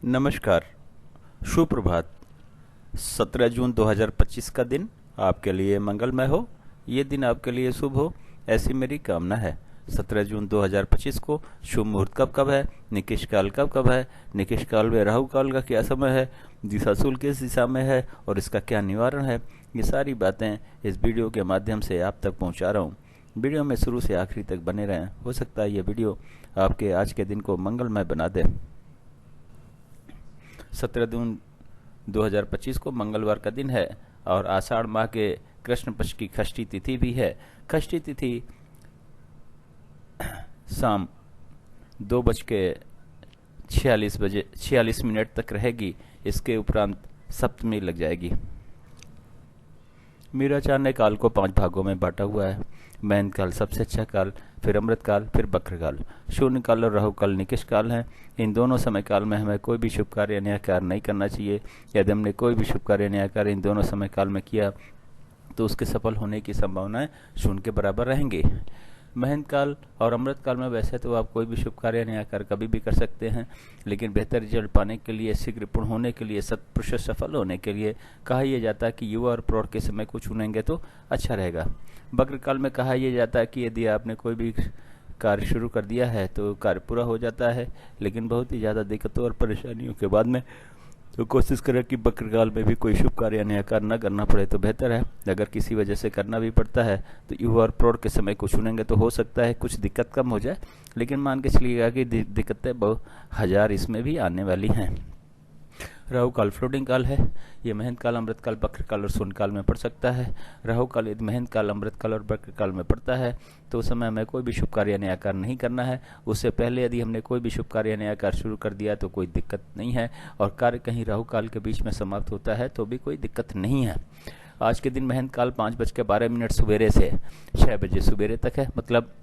नमस्कार, सुप्रभात। 17 जून 2025 का दिन आपके लिए मंगलमय हो, ये दिन आपके लिए शुभ हो, ऐसी मेरी कामना है। 17 जून 2025 को शुभ मुहूर्त कब कब है, निकिष काल कब कब है, निकिष काल में राहु काल का क्या समय है, दिशाशूल किस दिशा में है और इसका क्या निवारण है, ये सारी बातें इस वीडियो के माध्यम से आप तक पहुंचा रहा हूं। वीडियो में शुरू से आखिरी तक बने रहें, हो सकता है ये वीडियो आपके आज के दिन को मंगलमय बना दे। 17 जून 2025 को मंगलवार का दिन है और आषाढ़ माह के कृष्ण पक्ष की षष्ठी तिथि भी है। षष्ठी तिथि शाम 2:46 तक रहेगी। इसके उपरांत सप्तमी लग जाएगी। मीराचार्य ने काल को 5 भागों में बांटा हुआ है। महेंद्र काल सबसे अच्छा काल, फिर अमृत काल, फिर बक्र काल। शून्य काल और राहु काल निकिष काल हैं। इन दोनों समय काल में हमें कोई भी शुभ कार्य नया कार्य नहीं करना चाहिए। यदि हमने कोई भी शुभ कार्य नया कार्य इन दोनों समय काल में किया तो उसके सफल होने की संभावनाएं शून्य के बराबर रहेंगी। महेंद्र काल और अमृत काल में वैसे तो आप कोई भी शुभ कार्य नया कार्य कभी भी कर सकते हैं, लेकिन बेहतर रिजल्ट पाने के लिए, शीघ्र पूर्ण होने के लिए, 100% सफल होने के लिए कहा यह जाता है कि युवा और प्रौढ़ के समय को चुनेंगे तो अच्छा रहेगा। बक्र काल में कहा यह जाता है कि यदि आपने कोई भी कार्य शुरू कर दिया है तो कार्य पूरा हो जाता है, लेकिन बहुत ही ज़्यादा दिक्कतों और परेशानियों के बाद में तो कोशिश करें कि बक्र काल में भी कोई शुभ कार्य नया कार्य न करना पड़े तो बेहतर है। अगर किसी वजह से करना भी पड़ता है तो युवा और प्रौढ़ के समय को चुनेंगे तो हो सकता है कुछ दिक्कत कम हो जाए, लेकिन मान के चलिएगा कि दिक्कतें बहुत हजार इसमें भी आने वाली हैं। राहु काल फ्लोटिंग काल है। ये महेंद्र काल, अमृत काल, बक्र काल और शून्य काल में पड़ सकता है। राहु काल यदि महेंद्र काल, अमृत काल और बक्र काल में पड़ता है तो उस समय हमें कोई भी शुभ कार्य नया कार्य नहीं करना है। उससे पहले यदि हमने कोई भी शुभ कार्य नया कार्य शुरू कर दिया तो कोई दिक्कत नहीं है, और कार्य कहीं राहु काल के बीच में समाप्त होता है तो भी कोई दिक्कत नहीं है। आज के दिन महेंद्र काल 5:12 सवेरे से 6 बजे सवेरे तक है। मतलब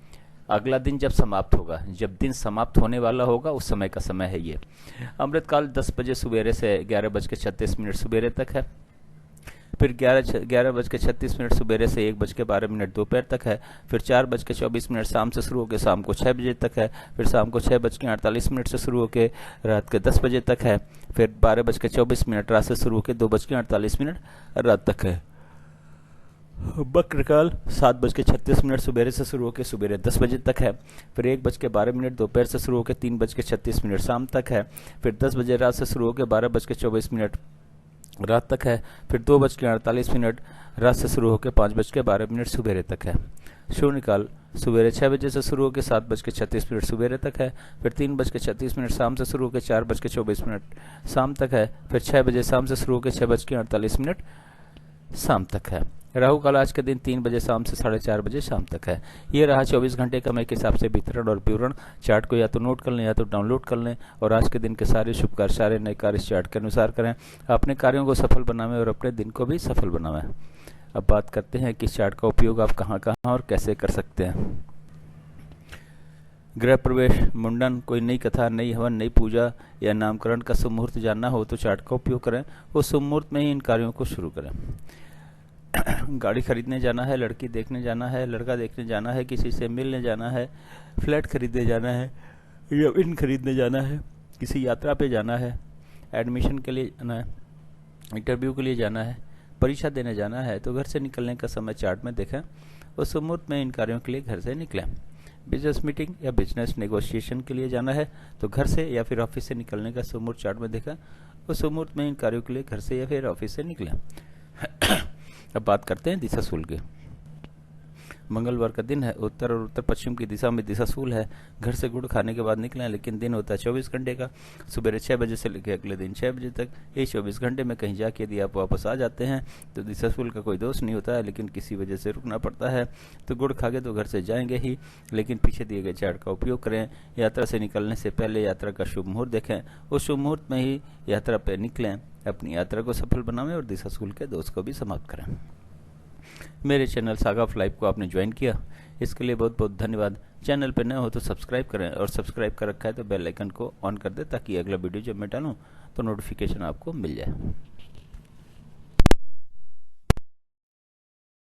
अगला दिन जब समाप्त होगा, जब दिन समाप्त होने वाला होगा उस समय का समय है ये। अमृत काल 10 बजे सवेरे से 11:36 सवेरे तक है। फिर 11:36 सवेरे से 1:12 दोपहर तक है। फिर 4:24 शाम से शुरू होकर शाम को 6 बजे तक है। फिर शाम को 6:48 से शुरू होकर रात के 10 बजे तक है। फिर 12:24 रात से शुरू होकर 2:48 रात तक है। बक्र काल 7:36 सवेरे से शुरू होकर सुबह 10 बजे तक है। फिर 1:12 दोपहर से शुरू होकर 3:36 शाम तक है। फिर 10 बजे रात से शुरू होकर 12:24 रात तक है। फिर 2:48 रात से शुरू होकर 5:12 सवेरे तक है। शून्य काल सवेरे 6 बजे से शुरू होकर 7:36 सवेरे तक है। फिर 3:36 शाम से शुरू होकर 4:24 शाम तक है। फिर 6 बजे शाम से शुरू होकर 6:48 शाम तक है। राहु काल आज के दिन 3 बजे शाम से 4:30 बजे शाम तक है। ये रहा 24 घंटे का समय के हिसाब से वितरण और विवरण। चार्ट को या तो नोट कर लें या तो डाउनलोड कर लें, और आज के दिन के सारे शुभ कार्य, सारे नए कार्य इस चार्ट के अनुसार करें। अपने कार्यों को सफल बनावें और अपने दिन को भी सफल बनावें। अब बात करते हैं कि इस चार्ट का उपयोग आप कहाँ कहाँ और कैसे कर सकते हैं। गृह प्रवेश, मुंडन, कोई नई कथा, नई हवन, नई पूजा या नामकरण का शुभ मुहूर्त जानना हो तो चार्ट का उपयोग करें। उस शुभ मुहूर्त में ही इन कार्यों को शुरू करें। गाड़ी खरीदने जाना है, लड़की देखने जाना है, लड़का देखने जाना है, किसी से मिलने जाना है, फ्लैट खरीदने जाना है, जमीन खरीदने जाना है, किसी यात्रा पे जाना है, एडमिशन के लिए जाना है, इंटरव्यू के लिए जाना है, परीक्षा देने जाना है, तो घर से निकलने का समय चार्ट में देखें। उस मुहूर्त में इन कार्यों के लिए घर से निकलें। बिजनेस मीटिंग या बिजनेस नेगोशिएशन के लिए जाना है तो घर से या फिर ऑफिस से निकलने का शुभ मुहूर्त चार्ट में देखें। उस मुहूर्त में इन कार्यों के लिए घर से या फिर ऑफिस से निकलें। अब बात करते हैं दिशाशूल की। मंगलवार का दिन है, उत्तर और उत्तर पश्चिम की दिशा में दिशाशूल है। घर से गुड़ खाने के बाद निकलें, लेकिन दिन होता है 24 घंटे का। सुबह 6 बजे से लेकर अगले दिन 6 बजे तक। ये 24 घंटे में कहीं जाके यदि आप वापस आ जाते हैं तो दिशाशूल का कोई दोष नहीं होता है, लेकिन किसी वजह से रुकना पड़ता है तो गुड़ खा के तो घर से जाएंगे ही, लेकिन पीछे दिए गए चार्ट का उपयोग करें। यात्रा से निकलने से पहले यात्रा का शुभ मुहूर्त देखें। उस शुभ मुहूर्त में ही यात्रा पर निकलें। अपनी यात्रा को सफल बनावें और दिशाशूल के दोष को भी समाप्त करें। मेरे चैनल सागा ऑफ लाइफ को आपने ज्वाइन किया, इसके लिए बहुत बहुत धन्यवाद। चैनल पर नए हो तो सब्सक्राइब करें, और सब्सक्राइब कर रखा है तो बेल आइकन को ऑन कर दें ताकि अगला वीडियो जब मैं डालूं तो नोटिफिकेशन आपको मिल जाए।